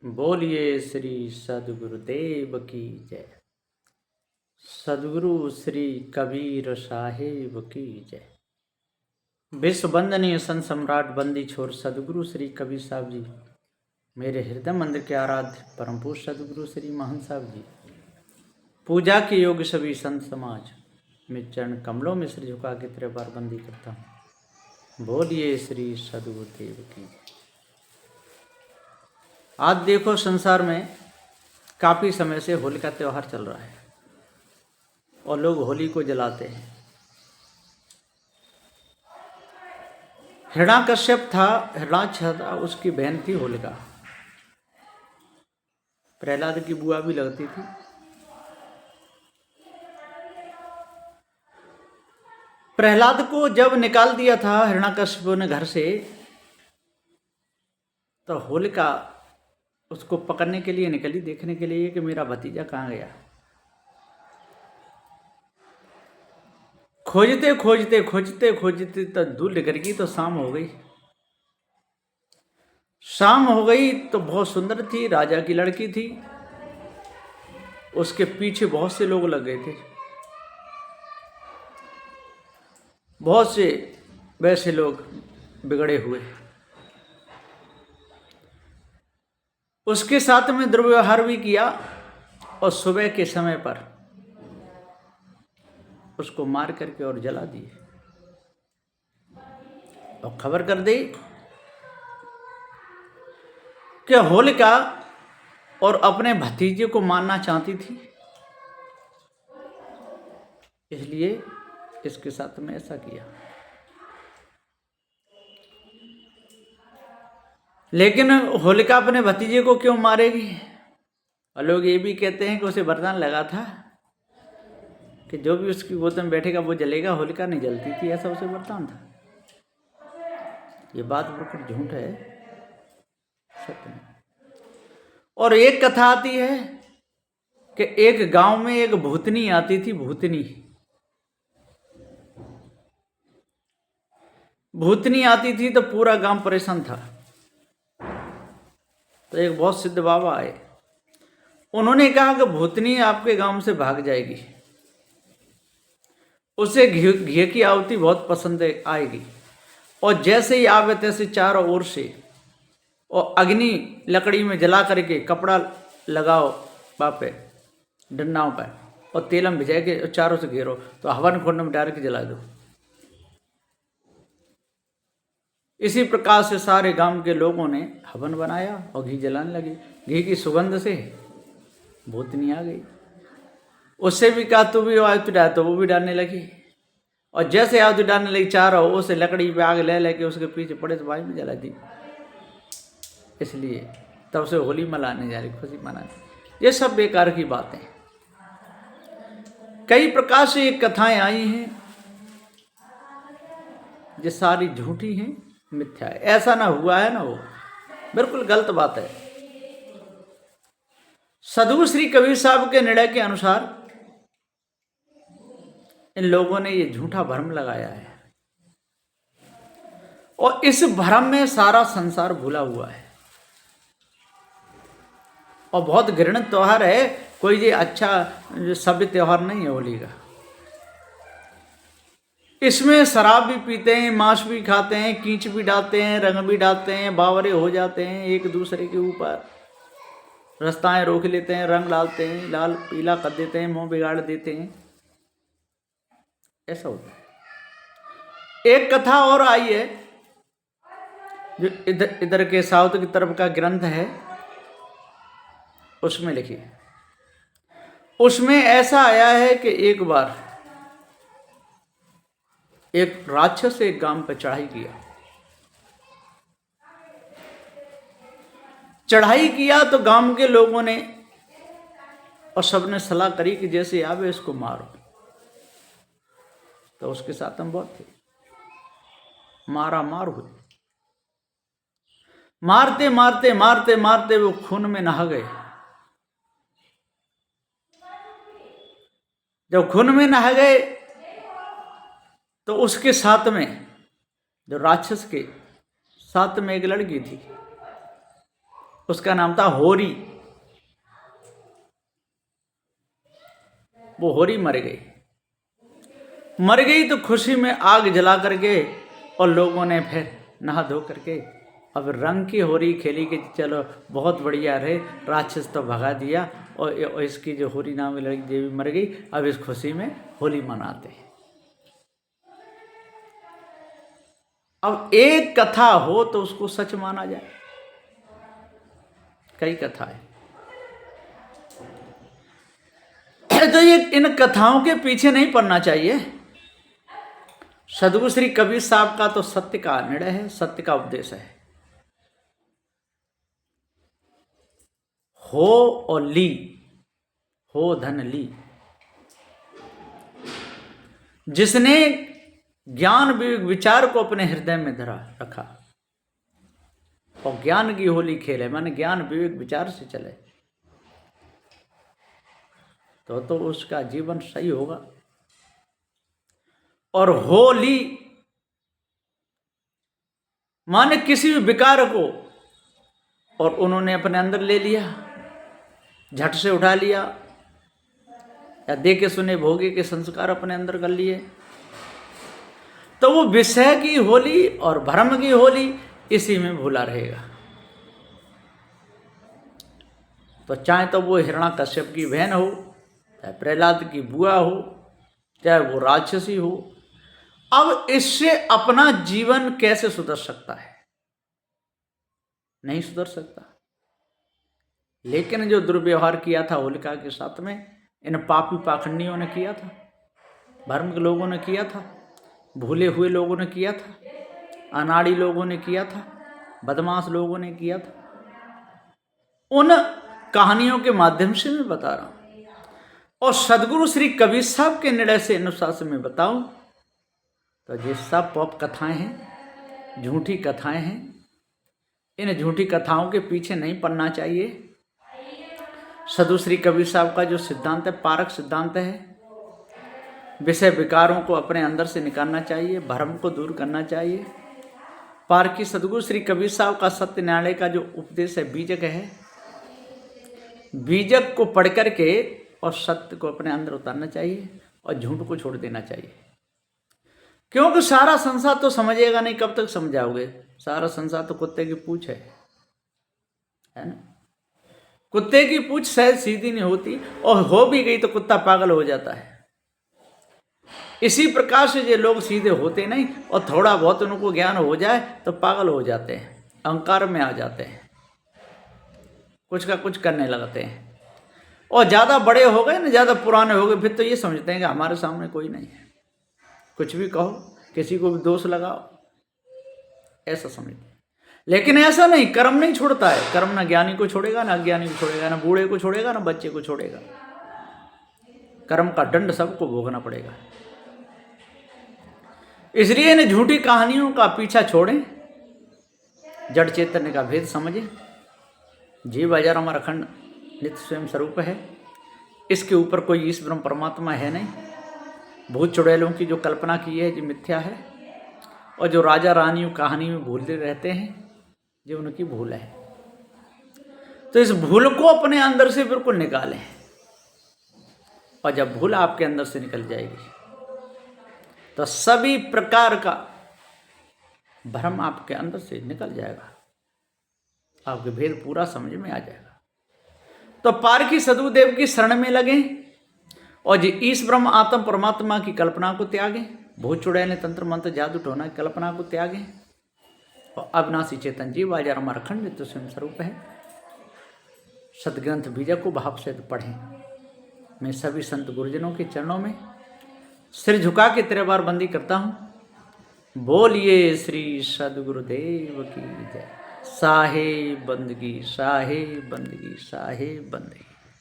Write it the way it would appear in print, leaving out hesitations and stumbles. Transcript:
बोलिए श्री सदगुरुदेव की जय। सदगुरु श्री कबीर साहिब की जय। विश्व वंदनीय संत सम्राट बंदी छोर सदगुरु श्री कबीर साहब जी, मेरे हृदय मंदिर के आराध्य परम पूज्य सदगुरु श्री महंत साहब जी, पूजा के योग्य सभी संत समाज में चरण कमलों में सिर झुका के तेरे बार बंदी करता हूँ। बोलिए श्री सदगुरुदेव की जय। आज देखो संसार में काफ़ी समय से होली का त्यौहार चल रहा है और लोग होली को जलाते हैं। हिरण्याकश्यप था, हिरणाक्ष था, उसकी बहन थी होलिका। प्रहलाद की बुआ भी लगती थी। प्रहलाद को जब निकाल दिया था हिरण्याकश्यप ने घर से, तो होलिका उसको पकड़ने के लिए निकली, देखने के लिए कि मेरा भतीजा कहाँ गया। खोजते खोजते खोजते खोजते तो दूर निकल गई, तो शाम हो गई। शाम हो गई तो बहुत सुंदर थी, राजा की लड़की थी। उसके पीछे बहुत से लोग लग गए थे, बहुत से वैसे लोग बिगड़े हुए। उसके साथ में दुर्व्यवहार भी किया और सुबह के समय पर उसको मार करके और जला दिए और खबर कर दी कि होलिका और अपने भतीजे को मारना चाहती थी, इसलिए इसके साथ में ऐसा किया। लेकिन होलिका अपने भतीजे को क्यों मारेगी? और लोग ये भी कहते हैं कि उसे वरदान लगा था कि जो भी उसकी गोद में बैठेगा वो जलेगा। होलिका नहीं जलती थी, ऐसा उसे वरदान था। ये बात बिल्कुल झूठ है, सत्य नहीं। और एक कथा आती है कि एक गांव में एक भूतनी आती थी। भूतनी आती थी तो पूरा गांव परेशान था। तो एक बहुत सिद्ध बाबा आए, उन्होंने कहा कि भूतनी आपके गांव से भाग जाएगी, उसे घी की आहुति बहुत पसंद आएगी, और जैसे ही आवे तैसे चारों ओर से और अग्नि लकड़ी में जला करके कपड़ा लगाओ बापे डंडाओं पर और तेलम भिजा के चारों से घेरो, तो हवन कुंड में डाल के जला दो। इसी प्रकार से सारे गांव के लोगों ने हवन बनाया और घी जलाने लगे। घी की सुगंध से भूतनी आ गई। उससे भी कहा तू भी आहुति डाल, तो वो भी डालने लगी। और जैसे आहुति डालने लगी, चारों ओर से लकड़ी पे आग ले लेके उसके पीछे पड़े तो भाई में जला दी। इसलिए तब से होली मनाने जा रही, खुशी मनाने। ये सब बेकार की बातें। कई प्रकार से ये कथाएं आई हैं, ये सारी झूठी हैं, मिथ्या है। ऐसा ना हुआ है ना, वो बिल्कुल गलत बात है। सदगुरु श्री कबीर साहब के निर्णय के अनुसार इन लोगों ने ये झूठा भ्रम लगाया है, और इस भ्रम में सारा संसार भूला हुआ है। और बहुत घृणित त्योहार है, कोई ये अच्छा सभ्य त्योहार नहीं है होली का। इसमें शराब भी पीते हैं, मांस भी खाते हैं, कीच भी डालते हैं, रंग भी डालते हैं, बावरे हो जाते हैं एक दूसरे के ऊपर, रास्ताएं रोक लेते हैं, रंग डालते हैं, लाल पीला कर देते हैं, मुंह बिगाड़ देते हैं। ऐसा होता है। एक कथा और आई है जो इधर के साउथ की तरफ का ग्रंथ है, उसमें लिखी। उसमें ऐसा आया है कि एक बार एक राक्षस एक गांव पर चढ़ाई किया तो गांव के लोगों ने और सबने सलाह करी कि जैसे आवे इसको मारो। तो उसके साथ हम बहुत थे, मारा मार हुई। मारते मारते मारते मारते वो खून में नहा गए। जब खून में नहा गए तो उसके साथ में, जो राक्षस के साथ में एक लड़की थी, उसका नाम था होरी। वो होरी मर गई तो खुशी में आग जला करके और लोगों ने फिर नहा धो करके अब रंग की होरी खेली कि चलो बहुत बढ़िया रहे, राक्षस तो भगा दिया और इसकी जो होरी नाम की लड़की देवी मर गई। अब इस खुशी में होली मनाते हैं। अब एक कथा हो तो उसको सच माना जाए, कई कथा है तो ये इन कथाओं के पीछे नहीं पड़ना चाहिए। सदगुरु श्री कबीर साहब का तो सत्य का निर्णय है, सत्य का उपदेश है। हो और ली, हो धन ली। जिसने ज्ञान विचार को अपने हृदय में धरा रखा और ज्ञान की होली खेले, माने ज्ञान विवेक विचार से चले, तो उसका जीवन सही होगा। और होली माने किसी भी विकार को और उन्होंने अपने अंदर ले लिया, झट से उठा लिया, या देखे सुने भोगे के संस्कार अपने अंदर कर लिए, तो वो विषय की होली और भ्रम की होली इसी में भूला रहेगा। तो चाहे तो वो हिरण्याकश्यप की बहन हो, चाहे प्रहलाद की बुआ हो, चाहे वो राक्षसी हो, अब इससे अपना जीवन कैसे सुधर सकता है? नहीं सुधर सकता। लेकिन जो दुर्व्यवहार किया था होलिका के साथ में, इन पापी पाखंडियों ने किया था, भ्रम के लोगों ने किया था, भूले हुए लोगों ने किया था, अनाड़ी लोगों ने किया था, बदमाश लोगों ने किया था। उन कहानियों के माध्यम से मैं बता रहा हूं और सदगुरु श्री कबीर साहब के निर्णय से अनुसार से मैं बताऊं तो ये सब पॉप कथाएं हैं, झूठी कथाएं हैं। इन झूठी कथाओं के पीछे नहीं पड़ना चाहिए। सदगुरु श्री कबीर साहब का जो सिद्धांत है, पारक सिद्धांत है। विषय विकारों को अपने अंदर से निकालना चाहिए, भ्रम को दूर करना चाहिए। पारकी सदगुरु श्री कबीर साहब का सत्य न्यायालय का जो उपदेश है, बीजक है। बीजक को पढ़ करके और सत्य को अपने अंदर उतारना चाहिए और झूठ को छोड़ देना चाहिए। क्योंकि सारा संसार तो समझेगा नहीं, कब तक समझाओगे? सारा संसार तो कुत्ते की पूंछ है ना। कुत्ते की पूंछ शायद सीधी नहीं होती, और हो भी गई तो कुत्ता पागल हो जाता है। इसी प्रकार से ये लोग सीधे होते नहीं, और थोड़ा बहुत उनको ज्ञान हो जाए तो पागल हो जाते हैं, अहंकार में आ जाते हैं, कुछ का कुछ करने लगते हैं। और ज़्यादा बड़े हो गए ना, ज़्यादा पुराने हो गए, फिर तो ये समझते हैं कि हमारे सामने कोई नहीं है, कुछ भी कहो, किसी को भी दोष लगाओ, ऐसा समझते हैं। लेकिन ऐसा नहीं, कर्म नहीं छोड़ता है। कर्म ना ज्ञानी को छोड़ेगा, ना अज्ञानी को छोड़ेगा, ना बूढ़े को छोड़ेगा, ना बच्चे को छोड़ेगा। कर्म का दंड सबको भोगना पड़ेगा। इसलिए इन झूठी कहानियों का पीछा छोड़ें, जड़ चैतन्य का भेद समझें। जीव बाजार हमारा अखंड नित्य स्वयं स्वरूप है, इसके ऊपर कोई ईश ब्रह्म परमात्मा है नहीं। भूत चुड़ैलों की जो कल्पना की है, जो मिथ्या है, और जो राजा रानियों कहानी में भूलते रहते हैं, जो उनकी भूल है। तो इस भूल को अपने अंदर से बिल्कुल निकालें, और जब भूल आपके अंदर से निकल जाएगी तो सभी प्रकार का भ्रम आपके अंदर से निकल जाएगा, आपके भेद पूरा समझ में आ जाएगा। तो पारखी सदगुरुदेव की शरण में लगे और जी ईश ब्रह्म आत्म परमात्मा की कल्पना को त्यागें, भूत चुड़ैल तंत्र मंत्र जादू टोना की कल्पना को त्यागें, और अविनाशी चेतन जीव बाजार हमारा अखंड नित्य स्वयं स्वरूप है। सदग्रंथ बीजक को भाव से पढ़ें। मैं सभी संत गुरुजनों के चरणों में सिर झुका के 3 बार बंदी करता हूँ। बोलिए श्री सदगुरुदेव की जय। साहे बंदगी, साहे बंदगी, साहे बंदगी।